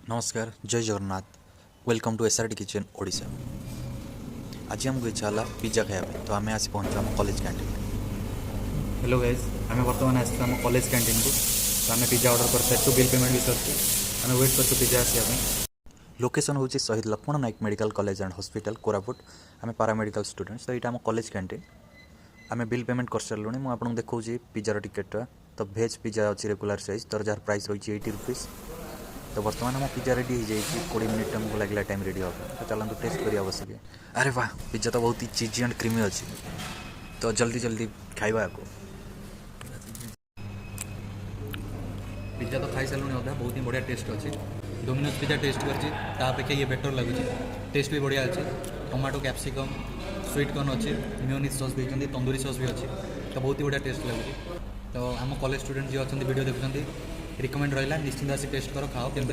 नमस्कार जय Jagannath welcome to SRD kitchen Odisha. आज आमको इच्छा है पिज्जा खाया तो आम आसी पहुँचू आम कॉलेज कैंटीन। हेलो गाइज आम बर्तमान आस कॉलेज कैंटीन को तो आम पिज्जा ऑर्डर कर सारी बिल पेमेंट भी सर आम वेट कर पिज्जा आसापी। लोकेशन हूँ Shaheed Laxman Nayak medical college and hospital Koraput. आम पारामेडिकल स्टूडेंट्स तो यहाँ आम कॉलेज कैंटीन आम बिल पेमेंट कर सारूँ। मुझे देखा पिज्जार टिकेटा तो भेज पिज्जा अच्छी रेगुलर साइज तर जार प्राइस रही 80 रुपीज़। तो बर्तमान आम पिज्जा रेडी हो जाए 20 मिनट आमको लगला टाइम रेडी होगा तो चलते टेस्ट करिया बसिके। अरे वाह पिज्जा तो बहुत ही चीजी एंड क्रीमी अच्छी तो जल्दी जल्दी खाइबा को। पिज्जा तो खाई सारे अधा बहुत ही बढ़िया टेस्ट अच्छे। डोमिनोज पिज्जा टेस्ट करके ये बेटर लगुच टेस्ट भी बढ़िया अच्छे। टमाटो कैप्सिकम स्वीट कॉर्न अच्छे मेयोनीज सॉस भी तंदूरी सॉस भी अच्छे तो बहुत ही बढ़िया टेस्ट लगुच। तो आम कॉलेज स्टूडेंट जी अच्छा वीडियो देखुं रिकमेंड रहा निश्चिंत आसी टेस्ट कर खाओ केमती